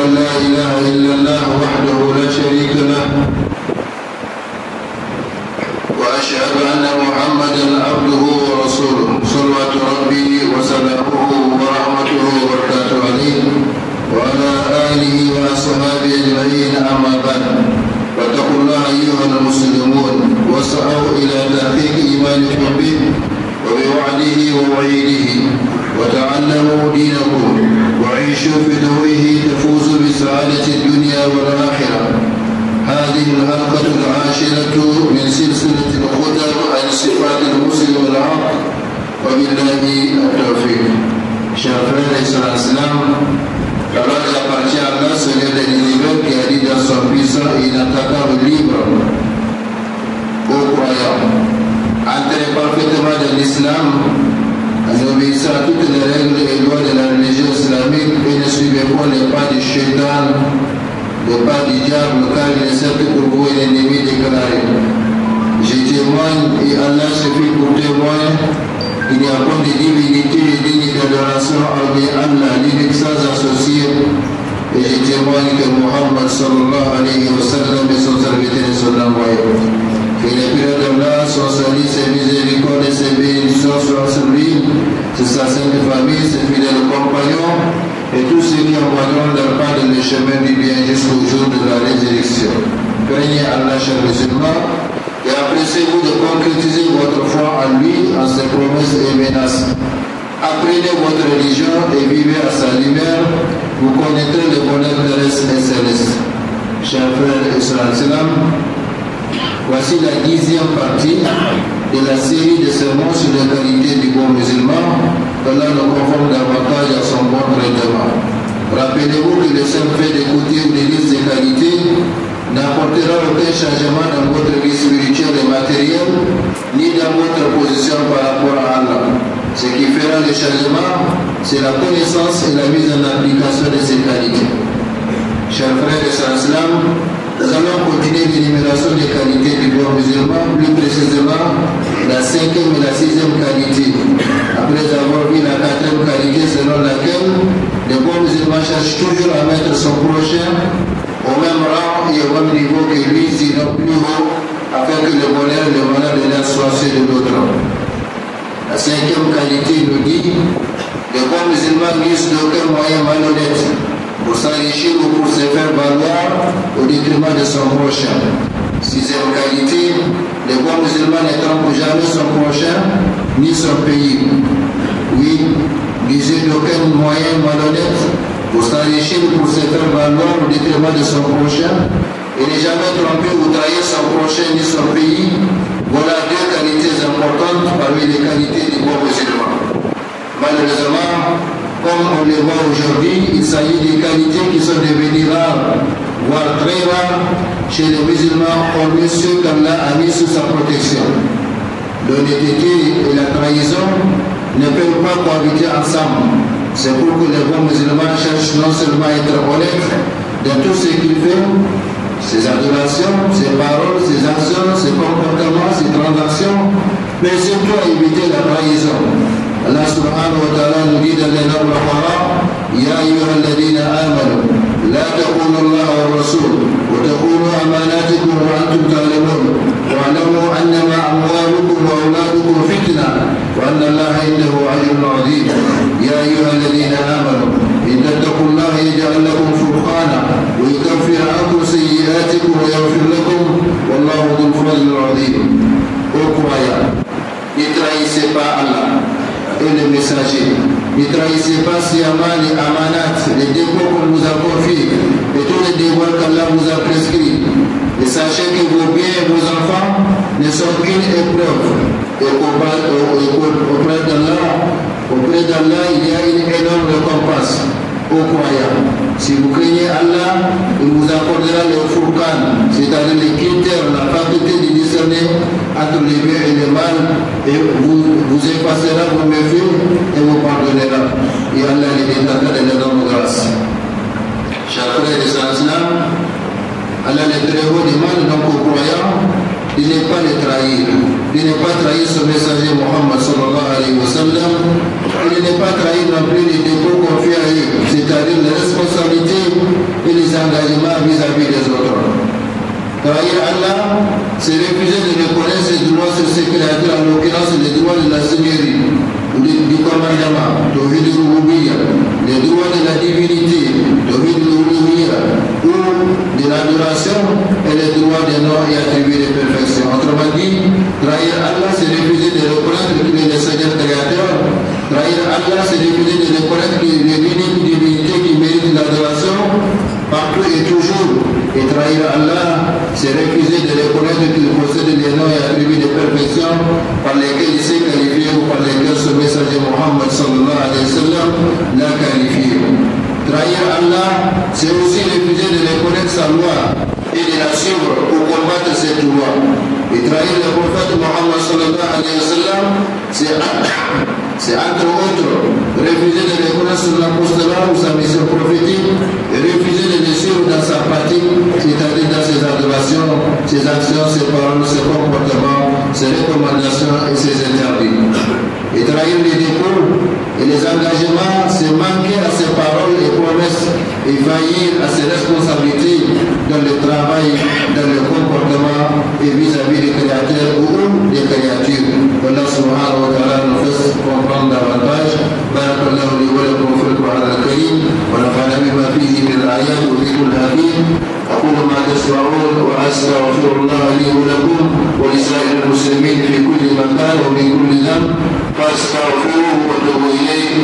أن لا إله إلا الله وحده لا شريك له وأشهد أن محمدا عبده ورسوله صلوات ربي وسلامه ورحمته وبركاته عليه وعلى آله وأصحابه أجمعين أما بعد واتقوا الله أيها المسلمون واسعوا إلى تحقيق إيمانكم به وبوعده ووعيده وتعلموا دينكم وعيشوا في ضوئه تفوزوا بسعادة الدنيا والآخرة. هذه الحلقة العاشرة من سلسلة الخطب عن صفات المسلم العاق وبالله التوفيق. Chers frères et sœurs en islam, alors il appartient à Allah, Seigneur de l'univers, qui a dit dans son puissant et inattaquable livre aux croyants: entrez parfaitement dans l'islam en obéissant à toutes les règles et lois de la religion islamique et ne suivez pas les pas du shaitan, les pas du diable, car il est certes pour vous un ennemi déclaré. Je témoigne et Allah suffit pour témoin. Il n'y a pas de divinité et digne d'adoration hormis Allah, l'unique sans associé. Et je témoigne que Muhammad sallallahu alayhi wa sallam est son serviteur et son envoyé. Que les pires d'Allah, son salut, ses miséricordes et ses bénédictions soient sur lui, sur sa sainte famille, ses fidèles compagnons et tous ceux qui envoieront leur pas dans le chemin du bien jusqu'au jour de la résurrection. Craignez Allah, chers musulmans, et appréciez-vous de concrétiser votre foi en lui, en ses promesses et menaces. Apprenez votre religion et vivez à sa lumière, vous connaîtrez le bonheur terrestre et céleste. Chers frères et sœurs en islam, voici la 10e partie de la série de sermons sur les qualités du bon musulman. Allah le conforme davantage à son bon traitement. Rappelez-vous que le seul fait d'écouter ou de lire ces qualités n'apportera aucun changement dans votre vie spirituelle et matérielle, ni dans votre position par rapport à Allah. Ce qui fera le changement, c'est la connaissance et la mise en application de ces qualités. Chers frères et sœurs islam, nous allons continuer l'énumération des qualités du bon musulman, plus précisément la 5e et la 6e qualité. Après avoir vu la 4e qualité selon laquelle le bon musulman cherche toujours à mettre son prochain au même rang et au même niveau que lui, sinon plus haut, afin que le bonheur et le malheur de l'un soient ceux de l'autre. La 5e qualité nous dit: le bon musulman n'use d'aucun moyen malhonnête pour s'enrichir ou pour se faire valoir au détriment de son prochain. 6e qualité, le bon musulman ne trompe jamais son prochain ni son pays. Oui, n'use d'aucun moyen malhonnête pour s'enrichir ou pour se faire valoir au détriment de son prochain et ne jamais tromper ou trahir son prochain ni son pays. Voilà 2 qualités importantes parmi les qualités du bon musulman. Malheureusement, comme on le voit aujourd'hui, il s'agit des qualités qui sont devenues rares, voire très rares, chez les musulmans, hormis ceux qu'Allah a mis sous sa protection. L'honnêteté et la trahison ne peuvent pas cohabiter ensemble. C'est pourquoi les bons musulmans cherchent non seulement à être honnêtes dans tout ce qu'ils font, ses adorations, ses paroles, ses actions, ses comportements, ses transactions, mais surtout à éviter la trahison. Allah subhanahu wa ta'ala nous dit dans les nobles Coran: Ya ayyuha alladhina amanu la taqulu Allah wa rasul wa taqulu amanatikum wa antum ta'lamun wa'lamu annama amwalukum wa auladukum fitna wa anna Allah indahu ajrun 'azim. Ya ayyuha alladhina amanu in tattaqullaha yaj'al lakum furqana wa yukaffir 'ankum sayyi'atikum wa yaghfir lakum wallahu dhul fadli 'azim. Ô croyants, ne trahissez pas Allah et le messager. Ne trahissez pas sciemment les amanats, les dépôts qu'on vous a confiés et tous les devoirs qu'Allah vous a prescrits. Et sachez que vos biens et vos enfants ne sont qu'une épreuve. Et auprès d'Allah, il y a une énorme récompense. Aux croyants, si vous craignez Allah, il vous accordera le furqan, c'est-à-dire les critères, la faculté de discerner entre le bien et le mal, et vous effacera vos méfaits et vous pardonnera. Et Allah est détenteur de l'énorme grâce. Chers frères et sœurs islam, Allah le très haut demande donc aux croyants de ne pas les trahir, de ne pas trahir son messager Muhammad sallallahu alayhi wa sallam, et de ne pas trahir non plus les dépôts confiés à eux, c'est-à-dire les responsabilités maintenant, c'est les droits de la seigneurie, du commandement, Tawhid al-Rububiyya, les droits de la divinité, Tawhid al-Uluhiyya, ou de l'adoration et les droits des noms et attributs de perfection. Autrement dit, trahir Allah, c'est refuser de reconnaître qu'il est le Seigneur créateur. Trahir Allah, c'est refuser de reconnaître qu'il est l'unique divinité qui mérite l'adoration partout et toujours. Et trahir Allah, c'est refuser de reconnaître qu'il possède les noms et attributs de perfection par lesquels il s'est qualifié ou par lesquels ce messager Muhammad sallallahu alayhi wa sallam l'a qualifié. Trahir Allah, c'est aussi refuser de reconnaître sa loi et de la suivre pour combattre cette loi. Et trahir le prophète Muhammad sallallahu alayhi wa sallam, c'est entre autres refuser de reconnaître son apostolat ou sa mission prophétique et refuser de le suivre dans sa pratique, c'est-à-dire dans ses adorations, ses actions, ses paroles, ses comportements, ses recommandations et ses interdits. Et trahir les dépôts et les engagements, c'est manquer à ses paroles et promesses et faillir à ses responsabilités dans le travail, dans le comportement et vis-à-vis des créateurs ou des créatures. Allah subhanahu wa ta'ala nous fasse comprendre davantage. Barakallahu li wa lakum fil Qur'an al-Karim wa nafa'ana bima fihi min al-ayat wa dhikril hakim. أقول ما تسمعون وأستغفر الله لي ولكم ولسائر المسلمين في كل مكان ومن كل ذنب فاستغفروه وتوبوا إليه